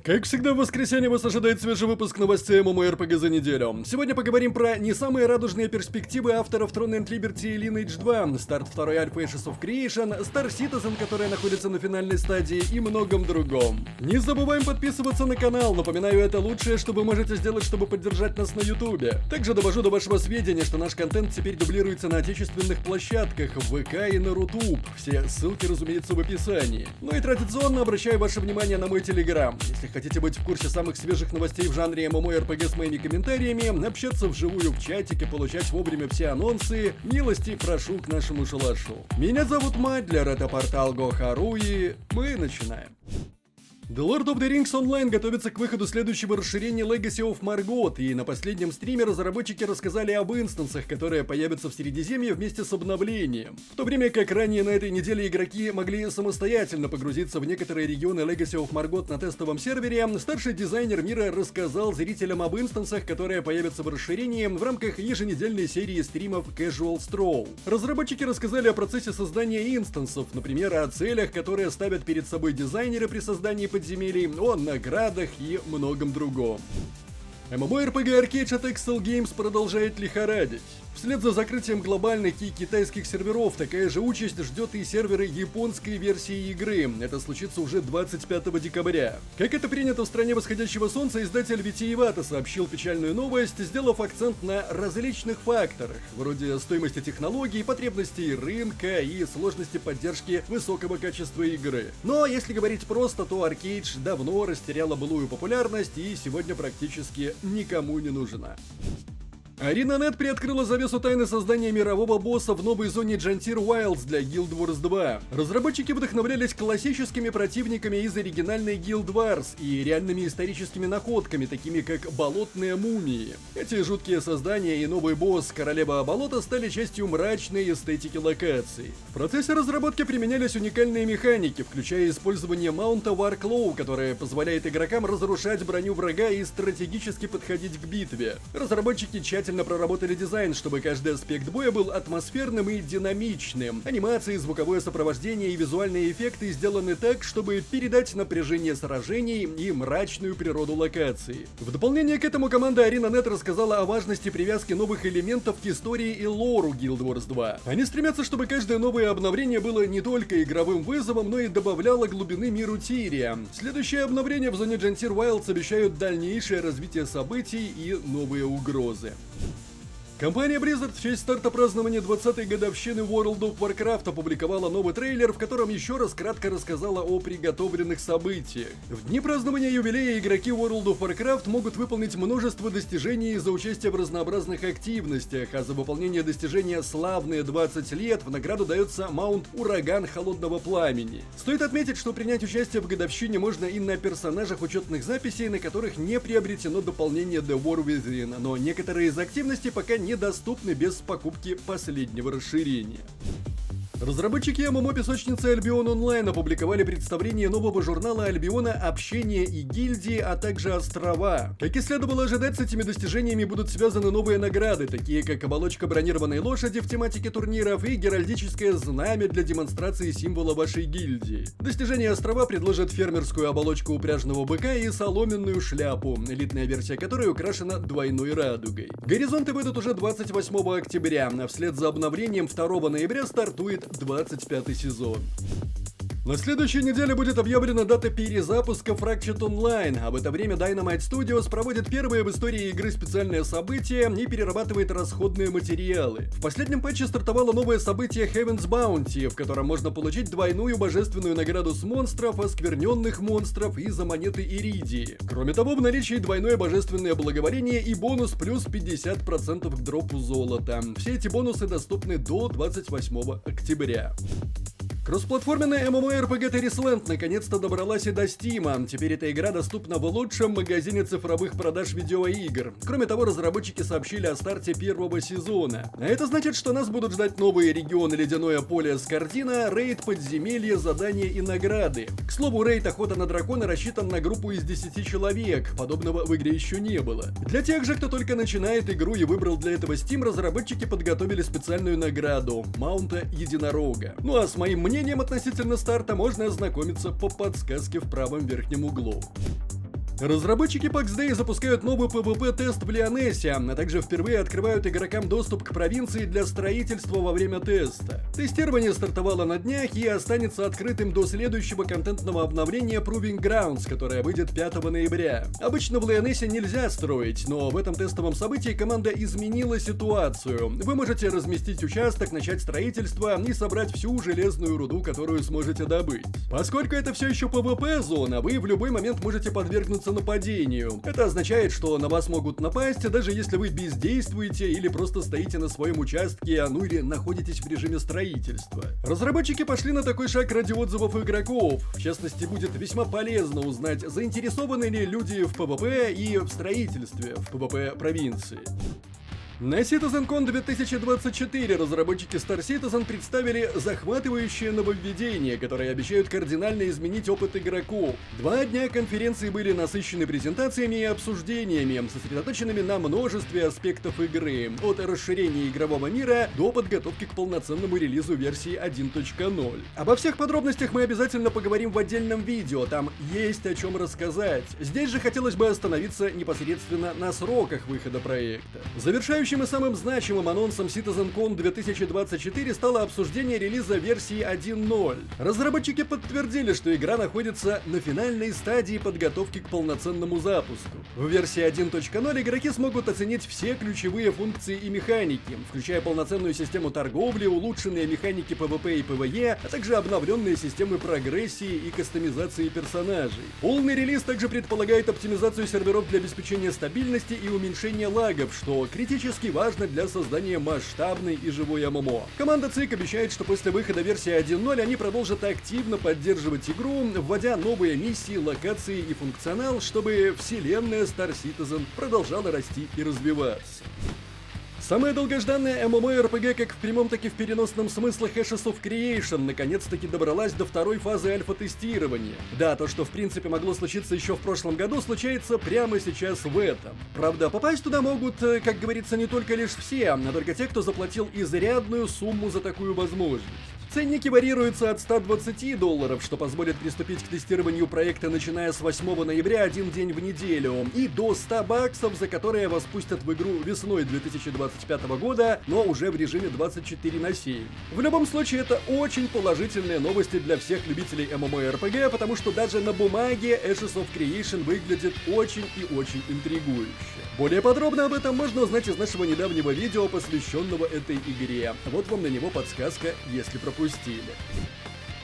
Как всегда, в воскресенье вас ожидает свежий выпуск новостей MMORPG за неделю. Сегодня поговорим про не самые радужные перспективы авторов Throne and Liberty и Lineage 2, старт второй альфа Ashes of Creation, Star Citizen, которая находится на финальной стадии, и многом другом. Не забываем подписываться на канал, напоминаю, это лучшее, что вы можете сделать, чтобы поддержать нас на ютубе. Также довожу до вашего сведения, что наш контент теперь дублируется на отечественных площадках, в ВК и на Рутуб. Все ссылки, разумеется, в описании. Ну и традиционно обращаю ваше внимание на мой телеграм. Если хотите быть в курсе самых свежих новостей в жанре MMORPG с моими комментариями, общаться вживую в чатике, получать вовремя все анонсы, милости прошу к нашему шалашу. Меня зовут Мадлер, это портал Гохаруи, мы начинаем. The Lord of the Rings Online готовится к выходу следующего расширения Legacy of Margott, и на последнем стриме разработчики рассказали об инстансах, которые появятся в Средиземье вместе с обновлением. В то время как ранее на этой неделе игроки могли самостоятельно погрузиться в некоторые регионы Legacy of Margott на тестовом сервере, старший дизайнер мира рассказал зрителям об инстансах, которые появятся в расширении в рамках еженедельной серии стримов Casual Stroll. Разработчики рассказали о процессе создания инстансов, например, о целях, которые ставят перед собой дизайнеры при создании подземелий, о наградах и многом другом. MMORPG Arcade от Excel Games продолжает лихорадить. Вслед за закрытием глобальных и китайских серверов, такая же участь ждет и серверы японской версии игры. Это случится уже 25 декабря. Как это принято в стране восходящего солнца, издатель витиевато сообщил печальную новость, сделав акцент на различных факторах, вроде стоимости технологий, потребностей рынка и сложности поддержки высокого качества игры. Но если говорить просто, то Arcade давно растеряла былую популярность и сегодня практически никому не нужна. ArenaNet приоткрыла завесу тайны создания мирового босса в новой зоне Jantir Wilds для Guild Wars 2. Разработчики вдохновлялись классическими противниками из оригинальной Guild Wars и реальными историческими находками, такими как болотные мумии. Эти жуткие создания и новый босс Королева Болота стали частью мрачной эстетики локаций. В процессе разработки применялись уникальные механики, включая использование маунта Warclaw, которое позволяет игрокам разрушать броню врага и стратегически подходить к битве. Разработчики тщательно проработали дизайн, чтобы каждый аспект боя был атмосферным и динамичным. Анимации, звуковое сопровождение и визуальные эффекты сделаны так, чтобы передать напряжение сражений и мрачную природу локации. В дополнение к этому команда ArenaNet рассказала о важности привязки новых элементов к истории и лору Guild Wars 2. Они стремятся, чтобы каждое новое обновление было не только игровым вызовом, но и добавляло глубины миру Тирия. Следующее обновление в зоне Jantir Wilds обещают дальнейшее развитие событий и новые угрозы. Компания Blizzard в честь старта празднования 20-й годовщины World of Warcraft опубликовала новый трейлер, в котором еще раз кратко рассказала о приготовленных событиях. В дни празднования юбилея игроки World of Warcraft могут выполнить множество достижений за участие в разнообразных активностях, а за выполнение достижения «Славные 20 лет» в награду дается маунт «Ураган Холодного Пламени». Стоит отметить, что принять участие в годовщине можно и на персонажах учетных записей, на которых не приобретено дополнение The War Within, но некоторые из активностей пока недоступны без покупки последнего расширения. Разработчики ММО-песочницы Albion Online опубликовали представление нового журнала Альбиона «Общение и гильдии», а также «Острова». Как и следовало ожидать, с этими достижениями будут связаны новые награды, такие как оболочка бронированной лошади в тематике турниров и геральдическое знамя для демонстрации символа вашей гильдии. Достижение «Острова» предложит фермерскую оболочку упряжного быка и соломенную шляпу, элитная версия которой украшена двойной радугой. Горизонты выйдут уже 28 октября, а вслед за обновлением 2 ноября стартует 25-й сезон. На следующей неделе будет объявлена дата перезапуска Fractured Online, а в это время Dynamite Studios проводит первое в истории игры специальное событие и перерабатывает расходные материалы. В последнем патче стартовало новое событие Heaven's Bounty, в котором можно получить двойную божественную награду с монстров, оскверненных монстров и за монеты Иридии. Кроме того, в наличии двойное божественное благоволение и бонус плюс 50% к дропу золота. Все эти бонусы доступны до 28 октября. Кроссплатформенная MMORPG Terrasland наконец-то добралась и до Steam. Теперь эта игра доступна в лучшем магазине цифровых продаж видеоигр. Кроме того, разработчики сообщили о старте первого сезона. А это значит, что нас будут ждать новые регионы Ледяное поле Скардина, рейд, подземелья, задания и награды. К слову, рейд Охота на дракона рассчитан на группу из 10 человек. Подобного в игре еще не было. Для тех же, кто только начинает игру и выбрал для этого Steam, разработчики подготовили специальную награду — маунта единорога. Ну а с моим мнением относительно старта можно ознакомиться по подсказке в правом верхнем углу. Разработчики PAX Day запускают новый PvP-тест в Лионессе, а также впервые открывают игрокам доступ к провинции для строительства во время теста. Тестирование стартовало на днях и останется открытым до следующего контентного обновления Proving Grounds, которое выйдет 5 ноября. Обычно в Лионессе нельзя строить, но в этом тестовом событии команда изменила ситуацию. Вы можете разместить участок, начать строительство и собрать всю железную руду, которую сможете добыть. Поскольку это все еще PvP-зона, вы в любой момент можете подвергнуться нападению. Это означает, что на вас могут напасть, даже если вы бездействуете или просто стоите на своем участке, ну или находитесь в режиме строительства. Разработчики пошли на такой шаг ради отзывов игроков. В частности, будет весьма полезно узнать, заинтересованы ли люди в PvP и в строительстве в PvP провинции. На CitizenCon 2024 разработчики Star Citizen представили захватывающее нововведение, которые обещают кардинально изменить опыт игроков. 2 дня конференции были насыщены презентациями и обсуждениями, сосредоточенными на множестве аспектов игры, от расширения игрового мира до подготовки к полноценному релизу версии 1.0. Обо всех подробностях мы обязательно поговорим в отдельном видео, там есть о чем рассказать. Здесь же хотелось бы остановиться непосредственно на сроках выхода проекта. Завершающим и самым значимым анонсом CitizenCon 2024 стало обсуждение релиза версии 1.0. Разработчики подтвердили, что игра находится на финальной стадии подготовки к полноценному запуску. В версии 1.0 игроки смогут оценить все ключевые функции и механики, включая полноценную систему торговли, улучшенные механики PvP и PvE, а также обновленные системы прогрессии и кастомизации персонажей. Полный релиз также предполагает оптимизацию серверов для обеспечения стабильности и уменьшения лагов, что критически важно для создания масштабной и живой ММО. Команда ЦИК обещает, что после выхода версии 1.0 они продолжат активно поддерживать игру, вводя новые миссии, локации и функционал, чтобы вселенная Star Citizen продолжала расти и развиваться. Самая долгожданная MMORPG как в прямом, так и в переносном смыслах Ashes of Creation наконец-таки добралась до второй фазы альфа-тестирования. Да, то, что в принципе могло случиться еще в прошлом году, случается прямо сейчас в этом. Правда, попасть туда могут, как говорится, не только лишь все, а только те, кто заплатил изрядную сумму за такую возможность. Ценники варьируются от $120, что позволит приступить к тестированию проекта начиная с 8 ноября один день в неделю, и до $100, за которые вас пустят в игру весной 2025 года, но уже в режиме 24/7. В любом случае, это очень положительные новости для всех любителей MMORPG, потому что даже на бумаге Ashes of Creation выглядит очень и очень интригующе. Более подробно об этом можно узнать из нашего недавнего видео, посвященного этой игре. Вот вам на него подсказка, если пропустили.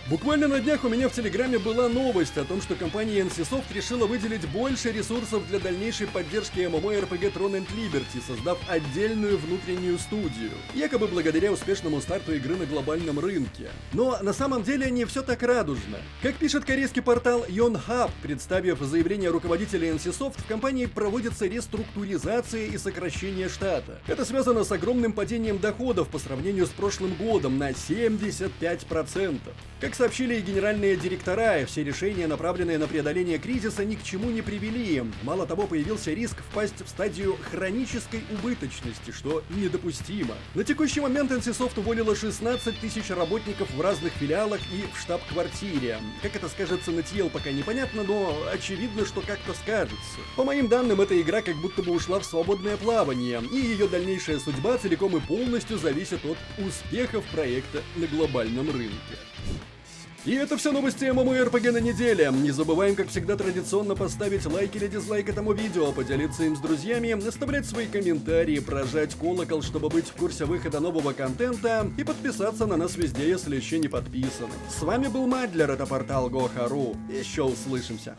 Буквально на днях у меня в Телеграме была новость о том, что компания NCSoft решила выделить больше ресурсов для дальнейшей поддержки MMORPG Throne and Liberty, создав отдельную внутреннюю студию, якобы благодаря успешному старту игры на глобальном рынке. Но на самом деле не все так радужно. Как пишет корейский портал Yonhap, представив заявление руководителя NCSoft, в компании проводится реструктуризация и сокращение штата. Это связано с огромным падением доходов по сравнению с прошлым годом на 75%. Как сообщили и генеральные директора, все решения, направленные на преодоление кризиса, ни к чему не привели. Мало того, появился риск впасть в стадию хронической убыточности, что недопустимо. На текущий момент NCSoft уволила 16 тысяч работников в разных филиалах и в штаб-квартире. Как это скажется на TL, пока непонятно, но очевидно, что как-то скажется. По моим данным, эта игра как будто бы ушла в свободное плавание, и ее дальнейшая судьба целиком и полностью зависит от успехов проекта на глобальном рынке. И это все новости MMORPG на неделе. Не забываем, как всегда, традиционно поставить лайк или дизлайк этому видео, поделиться им с друзьями, оставлять свои комментарии, прожать колокол, чтобы быть в курсе выхода нового контента, и подписаться на нас везде, если еще не подписаны. С вами был Мадлер, это портал Go.ru. Еще услышимся.